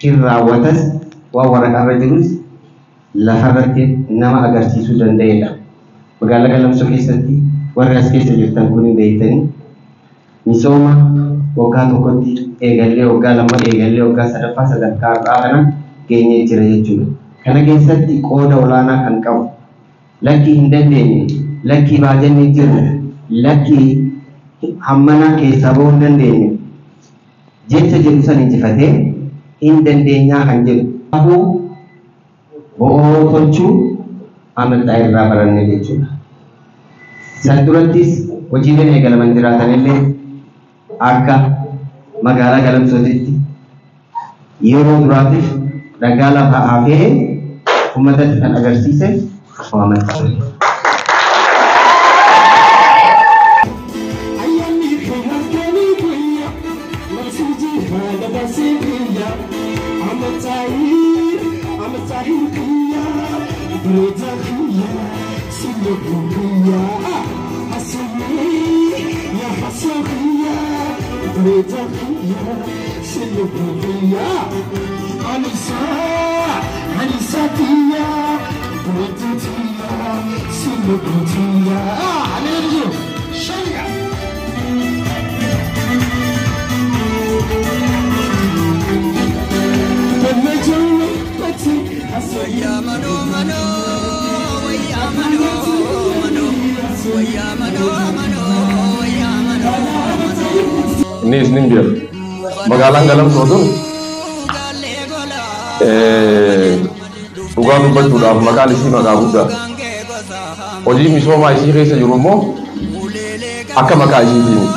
irraawwatas waan waraqaarra jirus lafarratti nama agarsiisuu danda'edha. Magaalaa Galamsoo keessatti warri as keessa jirtan kun beektanii misooma waggaa tokkotti eegallee waggaa lama eegallee waggaa sadaffaa sadarkaa har'aa kana geenyee jira jechuudha. Kana keessatti qooda olaanaa kan qabu lakkii hin dandeenye lakkii baajannee jirra lakkii hammanaa keessaa bahuu hin dandeenye jecha jedhu san injifatee hin dandeenyaa kan jedhu qabuu bo'oo tolchuu amantaa irraa baranne jechuudha. San durattis hojiileen eegalaman jiraatanillee akka magaalaa Galamsootitti yeroo duraatiif dhagaa lafa hafee uummatatti kan agarsiise amantaa. Ini Isnin biar Magalang Galamsoo tun dhugaa dubbachuudhaaf maqaan isii maqaa guddaa hojii misoomaa isii keessa jiru immoo akka maqaa isiitiin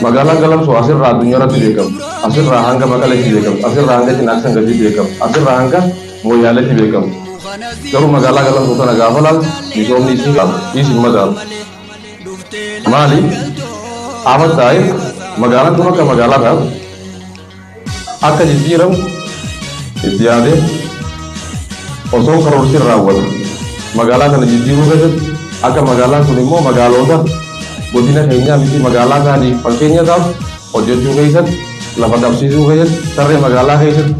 magaalaan Galamsoo asirraa addunyaa irratti beekamu asirraa hanga Maqaleetti beekamu asirraa hanga Cinaaqsangatti beekamu asirraa hanga Mooyaaleetti beekamu garuu magaalaa Galamsoo tana gaafa laalu misoomni isii qaba isii madaalu maali amantaa magaalaan kun akka magaalaa taatu akka jijjiiramu itti yaadee osoo karoorsiin raawwatu magaalaa kana jijjiiruu keessatti akka magaalaan kun immoo magaalota godina keenyaa miti magaalaa isaanii fakkeenya taatu hojjechuu keessatti lafa dhabsiisuu keessatti tarree magaalaa keessatti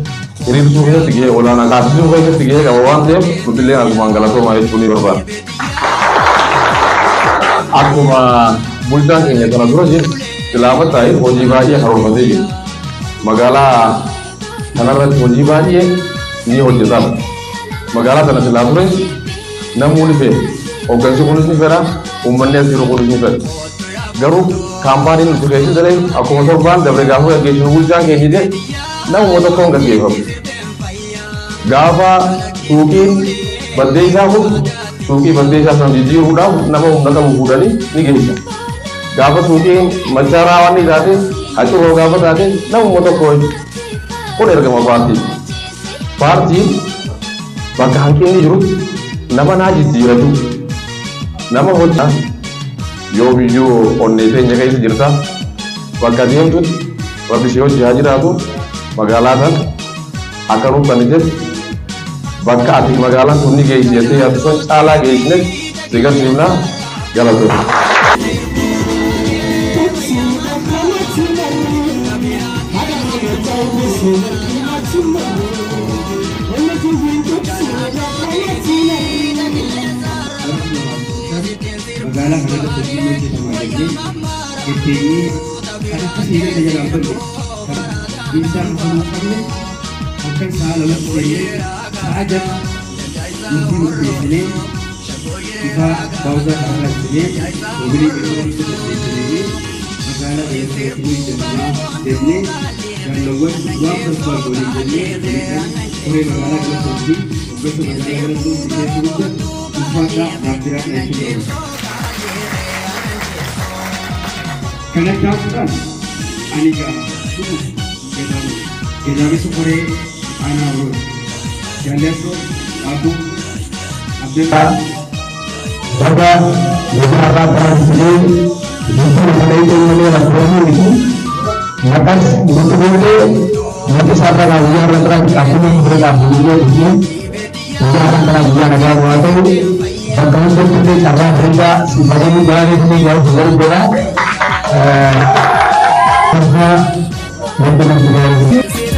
hiriirsuu keessatti gahee olaanaa taasisuu keessatti gahee qaba waan ta'eef nutillee akkuma galatoomaa jechuun ni barbaada. Akkuma bulchaan keenya kana dura jiru silaafa ta'e hojii baay'ee karoorfatee jiru. Magaalaa kanarratti hojii baay'ee ni hojjetama. Magaalaa kana silaa ture namni ni fedha. Hooggansi kunis ni fedha. Uummanni as jiru kunis ni fedha. Garuu kaampaaniin nuti keessa jiran akkuma torbaan dabre gaafa gaggeessinu bulchaan keenya jedhe namuma tokko hin gaggeeffamu. Gaafa suuqiin baddee isaa kun suuqii baddee isaa sana jijjiiruudhaaf nama humna qabu fuudhanii ni geessu. Gaafa suuqiin machaaraa waan ni taate achirroo gaafa taate namuma tokko kun ergama paartii. Paartiin bakka hanqinni jiru nama naa jijjiiratu nama hojjaa yoo biyyoo onnee teenya keessa jirta bakka deemtutti rabbi si hojjaa jiraatu magaalaa sana akka ruufanitee bakka ati magaalaan kun ni geessi jettee yaaddu sun caalaa geessine si garsiifnaa galatoomaa. Magaalaa kana keessatti hojjetamaa jirti. Jetteenii kan akka seera tajaajilamtoonni kan ibsaa kan qabne akka sa'a lamatti ta'ee sa'a jala nuti murteessinee ifa baawusaa kan raabsinee mobilii qeerransa murteessinee magaalaa keessatti hojjetamaa deemnee galawwan waan barbaadu waliin jennee koree magaalaa keessatti hoggansa magaalaa keessatti keessatti uffata dhaabbiraa dhaabbiraa Karena kan aniga gedami sukore anak bro jaleso abu abdullah baba beberapa presiden itu mereka mulai rakyat itu maka betul-betul nanti sampai rakyat rakyat aku memberikan beliau itu jangan rakyat negara waktu bahkan betul-betul cara mereka sebagai negara ini jauh berbeda karena Nanti